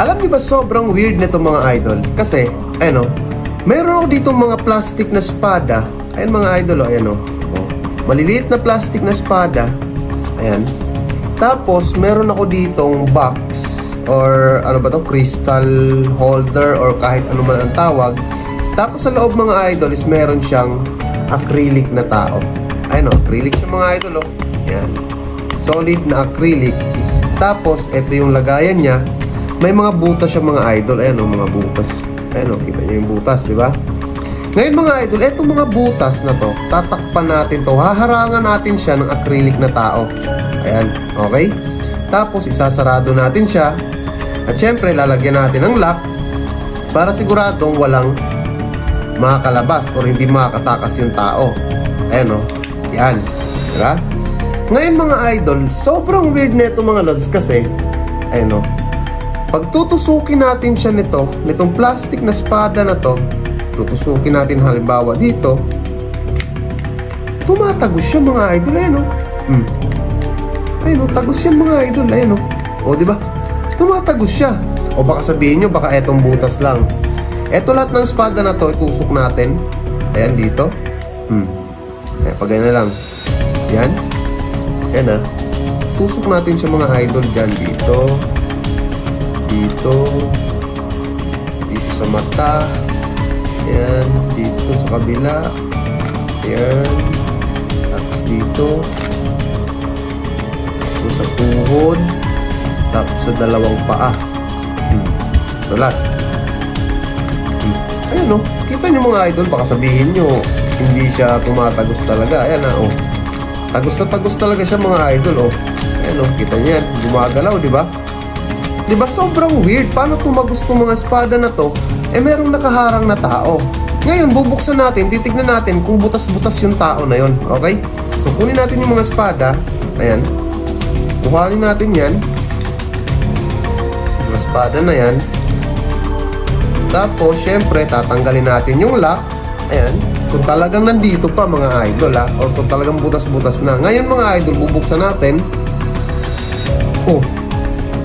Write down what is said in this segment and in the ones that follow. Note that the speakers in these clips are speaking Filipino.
Alam niyo ba sobrang weird nito mga idol? Kasi, ayun o, meron ako dito mga plastic na espada. Ayan mga idol o, ayan o. Maliliit na plastic na espada. Ayan. Tapos, meron ako ditong box or ano ba to, crystal holder or kahit ano man ang tawag. Tapos sa loob mga idol is meron siyang acrylic na tao. Ayan o, acrylic siya mga idol o. Ayan. Solid na acrylic. Tapos, ito yung lagayan niya. May mga butas siya mga idol. Ayan o, mga butas. Ayan o, kita niyo yung butas, di ba? Ngayon mga idol, etong mga butas na to, tatakpan natin to. Haharangan natin siya ng acrylic na tao. Ayan, okay? Tapos, isasarado natin siya. At syempre, lalagyan natin ng lock para siguradong walang makakalabas o hindi makakatakas yung tao. Ayan o, yan. Diba? Ngayon mga idol, sobrang weird na ito mga lods kasi, ayan o, pag tutusukin natin siya nitong plastic na espada na to, tutusukin natin halimbawa dito, tumatagos siya mga idol, ayan o. Ayun o, tagos yan mga idol, ayun o. O diba? Tumatagos siya. O baka sabihin nyo, baka etong butas lang. Eto lahat ng espada na to, itusok natin. Ayan dito. Ayan, pag ganyan na lang. Yan. Ayan na. Tusok natin siya mga idol dyan. Dito. Dito. Dito sa mata. Ayan. Dito sa kabila. Ayan. Tapos dito. Tapos sa tuhod. Tapos sa dalawang paa. So last. Ayan o. Kita nyo mga idol. Baka sabihin nyo hindi siya tumatagos talaga. Ayan na o. Tagos na tagos talaga siya mga idol o. Ayan o. Kita nyo yan. Gumagalaw diba? Diba sobrang weird. Paano tumagos itong mga espada na to? Eh merong nakaharang na tao. Ngayon bubuksan natin. Titignan natin kung butas-butas yung tao na yon. Okay? So kunin natin yung mga espada. Ayan. Kuhanin natin yan. Yung espada na yan. Tapos, syempre, tatanggalin natin yung lock. Ayan. Kung talagang nandito pa mga idol ha. O kung talagang butas-butas na. Ngayon mga idol, bubuksan natin. Oh.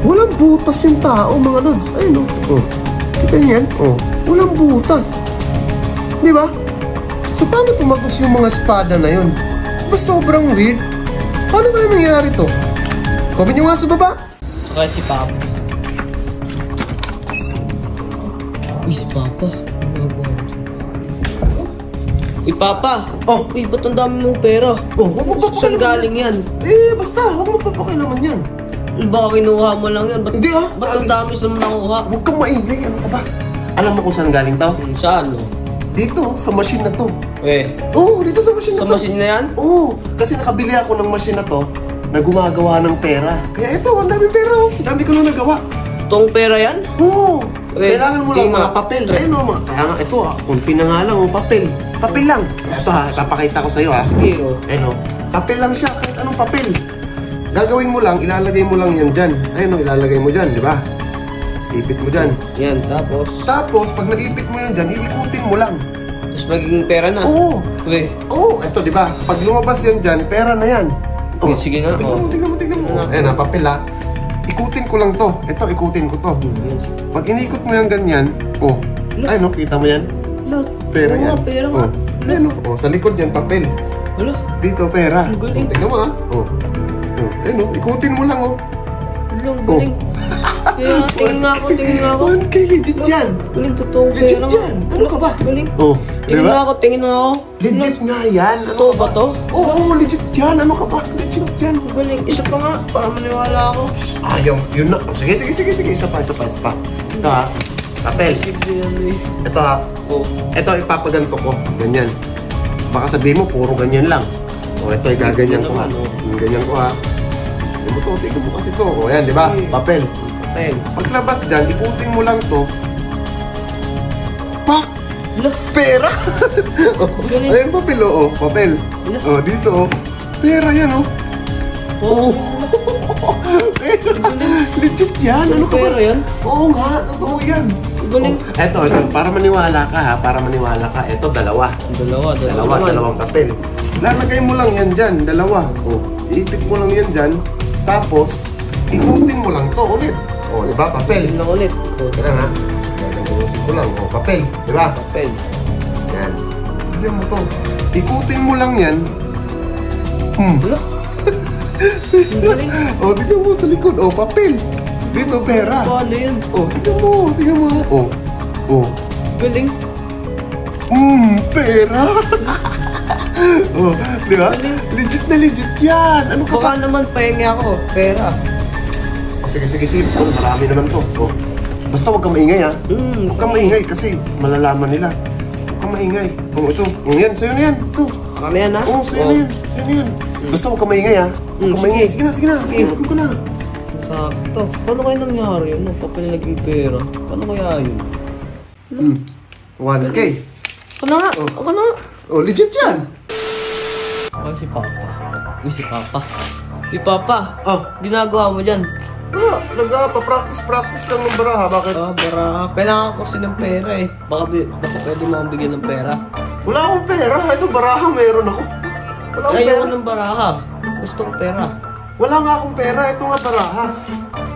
Walang butas yung tao mga lods. Ayun o. Oh. Kita niyan? Oh. Walang butas. Diba? So, paano tumagos yung mga espada na yun? Diba sobrang weird? Paano ba yung nangyari to? Comment nyo nga sa baba. Okay, si Papa. Uy, si Papa. Uy, Papa. Oh. Uy, ba't ang dami mong pera? Oh, huwag mo Saan galing yan? Eh, basta. Huwag mo papakilaman yan. Baka kinuha mo lang yan. Hindi ah. Ba't ang dami sa nakuha? Huwag kang maingay. Ano ka ba? Alam mo kung saan galing to? Saan? Dito, sa machine na to. Eh. Oo, dito sa machine na to. Sa machine na yan? Oo, kasi nakabili ako ng machine na to na gumagawa ng pera. Kaya ito, ang daming pera oh. Ang dami ko na nagawa. Itong pera yan? Oo. Eh, kailangan mo lang mga papel. Ayun o, kaya nga ito ah, kunti na nga lang oh, papel. Papel lang. Ito ha, papakita ko sa'yo ha. Sige oh. Ayun o, papel lang siya, kahit anong papel. Gagawin mo lang, ilalagay mo lang yan dyan. Ayun o, ilalagay mo dyan, di ba? Ipit mo dyan. Yan, tapos? Tapos, pag naipit mo yan dyan, iikutin mo lang. Tapos magiging pera na? Oo. Eh. Oo, ito di ba? Pag lumabas yan dyan, pera na yan. Oh, sige nga. Tignan mo. Ayan na, papel ha. Ikutin ko lang to. Ito, ikutin ko to. Pag inikot mo yan ganyan, oh. Ay no, kita mo yan? Pera yan. Pera nga. Ayan no, sa likod yan, papel. Wala. Dito, pera. Tignan mo ha. Ayan no, ikutin mo lang oh. Ang galing. Tingin nga ako. 1K, legit yan. Galing, totoong pera. Legit yan. Ano ka ba? Galing. Oh, Tingin nga ako. Legit nga yan. Totoo ba to? Oo, legit yan. Ano ka ba? Legit yan. Galing. Isa pa nga. Para maniwala ako. Ayaw, yun na. Sige. Isa pa. Ito ha. Papel. Ito ha. Ito ipapaganto ko. Ganyan. Baka sabihin mo, puro ganyan lang. O, ito gaganyan ko ha. Ganyan ko ha. Tignan mo kasi ito. O, yan, di ba? Papel. Paglabas dyan, ikutin mo lang to. Pak! Pera! Ayan, papel o. Papel. O, dito o. Pera yan o. Oo. Legit yan. Ano ka ba? Pera yan? Oo nga. Totoo yan. Galing. Ito. Para maniwala ka ha. Ito, dalawang papel. Lalagay mo lang yan dyan. Dalawa. O, iipit mo lang yan dyan. Tapos, ikutin mo lang to ulit. Oh, di ba? Papel. Na ulit. Oh. Kaya nga. Gagawin ko lang. Oh, papel. Di ba? Papel. Yan. Bigyan mo to. Ikutin mo lang yan. Wala. Galing. Oh, tignan mo sa likod. Oh, papel. Dito, pera. Paano yun? Oh, tignan mo. Tignan mo. Oh. Oh. Galing. Pera. Oh, di ba? Legit na legit yan. Ano ka Baka ba? naman pahingi ako. Pera. Oh, sige, sige, sige. Oh, marami naman to. Oh. Basta huwag kang maingay, ha? Huwag kang maingay kasi malalaman nila. Huwag kang maingay. Oh, ito. Oh, yan. Sa'yo na yan. Ito. Kami yan ha? Oh, sa'yo na yan. Sa'yo na yan. Basta huwag kang maingay, ha? Huwag kang maingay. Sige na, sige na. Sige na, ko na. Sakto. Paano kaya nangyari yun? Papel naging pera. Paano kaya yun? 1K. Ako na nga. Ako na nga. Oh, legit yan. Ay, si Papa. Uy, si Papa. Si Papa. Oh, Ginagawa mo dyan. wala. Nag-practice lang ng baraha. Bakit? Baraha. Kailangan ko kasi ng pera eh. Baka pwede mo akong bigyan ng pera. Wala akong pera. Ito, baraha meron ako. Wala akong pera. Ayaw ng baraha. Gusto ko pera. Wala nga akong pera. Ito nga baraha.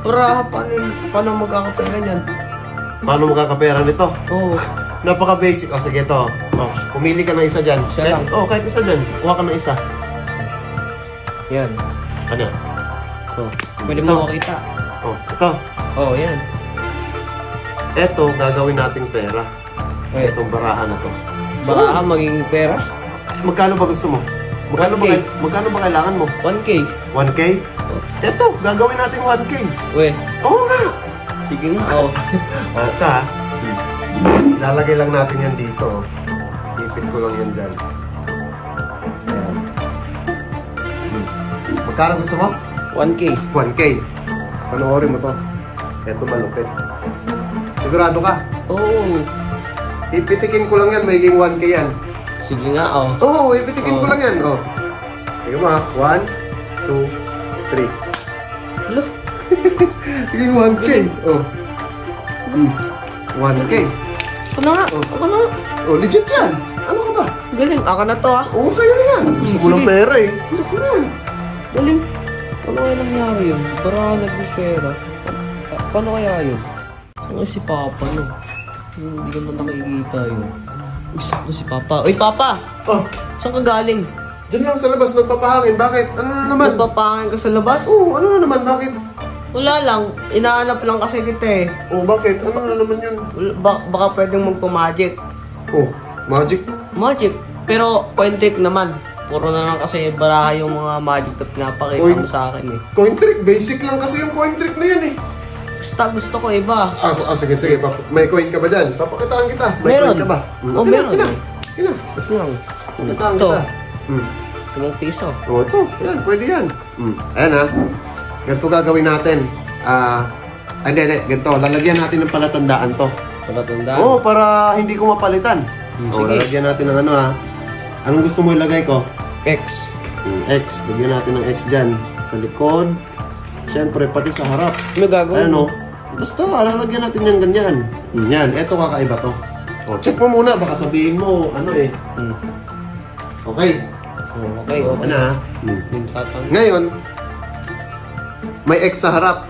Baraha, paano magkakapera niyan? Paano magkakapera nito? Oo. Napaka-basic. O, sige ito. Oh, pumili ka ng isa dyan. Isa lang. Oh, kahit isa dyan. Kuha ka ng isa. Yan. Ano? Oh. Pwede mo makita. Oh, ito. Oh, yan. Ito, gagawin nating pera. Okay. Itong baraha na to. Baraha maging pera? Magkano ba gusto mo? 1K. Magkano ba kailangan mo? 1K. 1K? Ito, gagawin natin 1K. Weh. Oo nga. Sige nga. Oh. Ito ha. Lalagay lang natin yan dito. Ipit ko lang yan dyan. Ayan. Magkano gusto mo? 1K. 1K. Panoorin mo to. Ito malupit. Sigurado ka? Oo. Ipitikin ko lang yan, magiging 1K yan. Sige nga, oh. Oo, ipitikin ko lang yan. Oh. Sige mo ha. 1, 2, 3. Hello? Magiging 1K. Oh. 1K. Ako na nga. Ako na nga. Oh, legit yan. Ano ka ba? Galing. Ako na to, ah. Oo, sa'yo na yan. Gusto mo ng Sige. pera eh. Ano ko yan? Galing. Paano kaya nangyari yun? Baraha naging pera. Paano kaya yun? Ano si Papa, no? Hindi ko na nakikita yun. Gusto ko si Papa. Uy, Papa! Oh, Saan ka galing? dyan lang sa labas nagpapahangin. Bakit? Ano na naman? Nagpapahangin ka sa labas? Oo, ano na naman? Bakit? Wala lang. Inaanap lang kasi kita eh. Oh, bakit? Ano na naman yun? Baka pwedeng magpa-magic. Oh, magic? Magic. Pero coin trick naman. Puro na lang kasi baraha yung mga magic na pinapakita Coin- mo sa akin eh. Coin trick? Basic lang kasi yung coin trick na yan eh. Basta gusto ko iba. Sige, sige. May coin ka ba dyan? Papakitaan kita. May Meron. coin ka ba? Oh, meron. Ina. Gusto lang. Papakitaan Ito. kita. 5 piso. Oh, ito. Yan, pwede yan. Ayan ha. Ganito gagawin natin. Hindi. Ganito. Lalagyan natin ng palatandaan to. Wala tanda. Oo, para hindi ko mapalitan. Sige. Lalagyan natin ng ano ha. Anong gusto mo ilagay ko? X. X. Lagyan natin ng X dyan. Sa likod. Siyempre, pati sa harap. May gagawin. Ano? Basta, lalagyan natin yung ganyan. Yan. Eto kakaiba to. O, check mo muna. Baka sabihin mo, ano eh. Okay. Oh, okay. Ano na ha? Yung tatang. Ngayon, may X sa harap.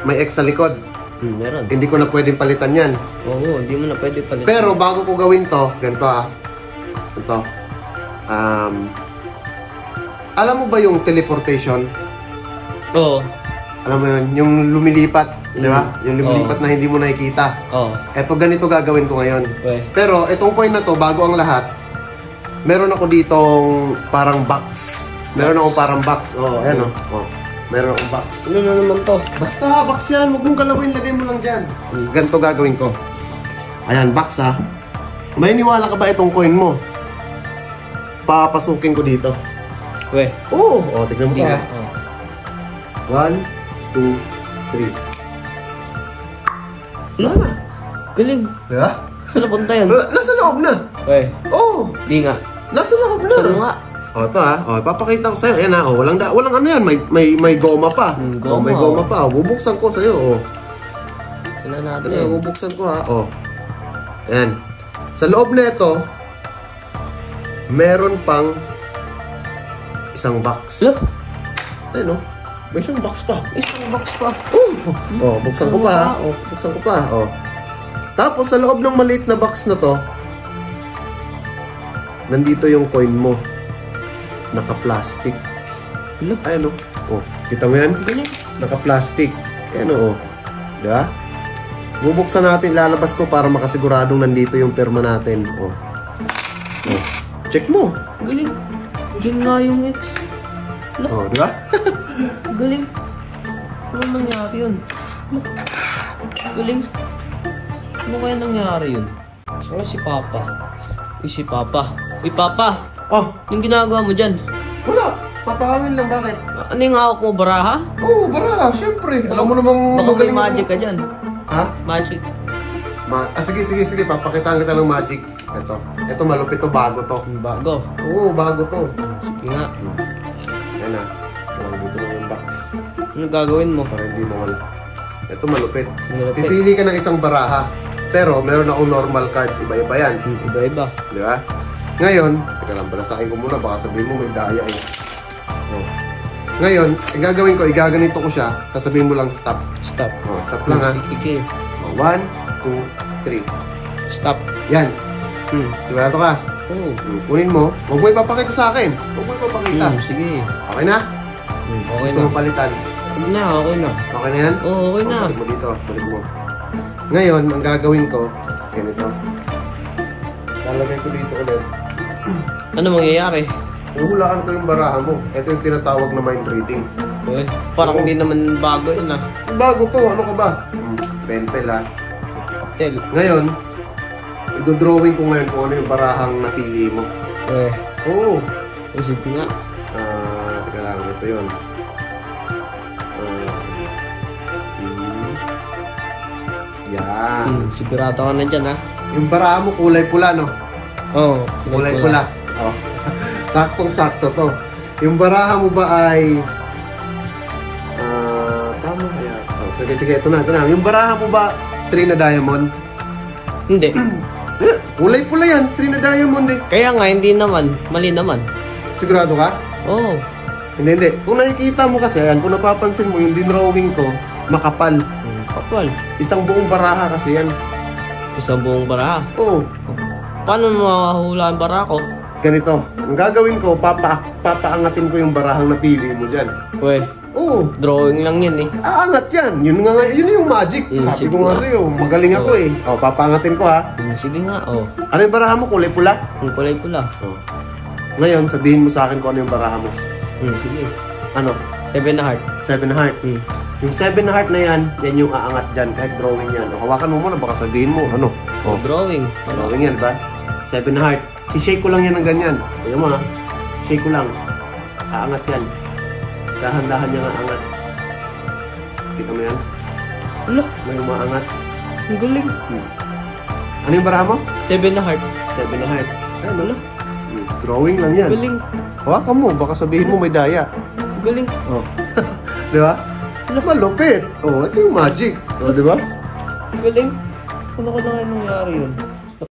May X sa likod. Meron. Hindi ko na pwedeng palitan yan. Oo, hindi mo na pwede palitan. Pero bago ko gawin to, ganito ah. Ito. Alam mo ba yung teleportation? Oo. Alam mo yun? Yung lumilipat, di ba? Yung lumilipat na hindi mo nakikita. Oo. Eto, ganito gagawin ko ngayon. Okay. Pero itong coin na to, bago ang lahat, meron ako ditong parang box. Meron akong parang box. Oh, ayan oh. Oh. Meron akong box. Ano na naman to? Basta, box yan. Huwag mong galawin. Lagay mo lang dyan. Ganito gagawin ko. Ayan, box ha. May niwala ka ba itong coin mo? Papasukin ko dito. We. Oo. Oh, tignan mo Hindi to nga. ha. 1, 2, 3. Wala na. Galing. Diba? Saan napunta yan? Nasa loob na. We. Oo. Hindi nga. Nasa loob na. Saan nga? O, ito ha. O, papakita ko sa'yo. Ayan ha. O, walang ano yan. May goma pa. Goma, may goma pa. O, bubuksan ko sa'yo. O. Saan Ito natin? na, bubuksan ko ha. O. Ayan. Sa loob na ito, meron pang isang box. Look. Ayun o. May isang box pa. Isang box pa. Oh, buksan ko pa ha. Oh. Buksan ko pa. Oh. Tapos sa loob ng maliit na box na to, nandito yung coin mo. Naka-plastic. Hala. Ay, ano? Oh, kita mo yan? Galing. Naka-plastic. Ano, oh. Diba? Bubuksan natin, lalabas ko para makasiguradong nandito yung perma natin. Oh. Oh. Check mo. Galing. Diyan nga yung X. Oh, diba? Galing. Ano nangyari yun? Galing. Ano kaya nangyari yun? Saka si Papa. Uy, si Papa. Uy, Papa! Oh, Anong ginagawa mo dyan? wala. Papahangin lang, bakit? Ano yung hawak mo, baraha? Oo, bara, syempre. Alam mo namang Baka may magaling ako. magic ka dyan. Ha? Magic. Sige. Papakitaan kita ng magic. Ito malupit to, bago to. Bago. Oo, bago to. Sige nga. Yan na. Dito na yung box. Ano gagawin mo? Para hindi mawala. Ito malupit. Malupit. Pipili ka ng isang baraha. Pero meron akong normal cards. Iba-iba yan. Iba-iba. Di ba? Ngayon, teka lang, balasahin ko muna. Baka sabihin mo may daya eh. Oh. Ngayon, gagawin ko, igaganito ko siya. Sasabihin mo lang stop. Stop. Oh, stop lang ha. Sige. 1, 2, 3. Stop. Yan. Hmm. Sigurado ka. Oh. Kunin mo. Huwag mo ipapakita sa akin. Huwag mo ipapakita. Sige. Okay na? Okay Gusto na. mo palitan? Okay na, okay na. Okay na yan? Oo, okay na. Balik mo dito. Balik mo. Ngayon, ang gagawin ko, ganito. Lalagay ko dito ulit. Ano mangyayari? Huhulaan ko yung baraha mo. Ito yung tinatawag na mind reading. Uy, parang hindi naman bago yun ah. Bago to. Ano ka ba? Pentel ha. Tel. Ngayon, idodrawing ko ngayon kung ano yung barahang napili mo. Oo. Isip nga. Teka lang. Ito yun. Yan. Sigurado ka na dyan ah. Yung baraha mo kulay pula, no? Oo. Kulay pula. Oh. Saktong-sakto to. Yung baraha mo ba ay... tama kaya? Oh, sige, ito na. Yung baraha mo ba 3 na diamond? Hindi. Kulay pula yan. 3 na diamond eh. Kaya nga, hindi naman. Mali naman. Sigurado ka? Oo. Hindi. Kung nakikita mo kasi yan, kung napapansin mo yung dinrawing ko, makapal. Kapal. Isang buong baraha kasi yan. Isang buong baraha. Oo. Paano mahahula ang bara ko? Ganito. Ang gagawin ko, papaangatin ko yung barahang napili mo dyan. Uy, Oo. drawing lang yun eh. Aangat yan. Yun nga, yun yung magic. Sabi sige ko nga nga. sa'yo, magaling ako eh. O, papaangatin ko ha. Sige nga, oh. Ano yung baraha mo? Kulay pula? Ang kulay pula. Ngayon, sabihin mo sa akin kung ano yung baraha mo. Sige. Ano? 7 na heart. 7 heart. Yung 7 heart na yan, yan yung aangat dyan. Kahit drawing yan. O, hawakan mo muna, baka sabihin mo, ano? Oh, drawing. Drawing yan, ba? 7 heart. Si-shake ko lang yan ng ganyan. Tignan mo ha. Shake ko lang. Aangat yan. Dahan-dahan niya aangat. Kita mo yan? Ano? May umaangat. Ang galing. Ano yung baraha mo? 7 na heart. 7 heart. Ay, ano? Drawing lang yan. Galing. Hawakan mo, baka sabihin mo may daya. Galing. Oh. Di ba? Malupit. Oh, ito yung magic. Oh, di ba? Galing. Ano ka na nga nangyari yun?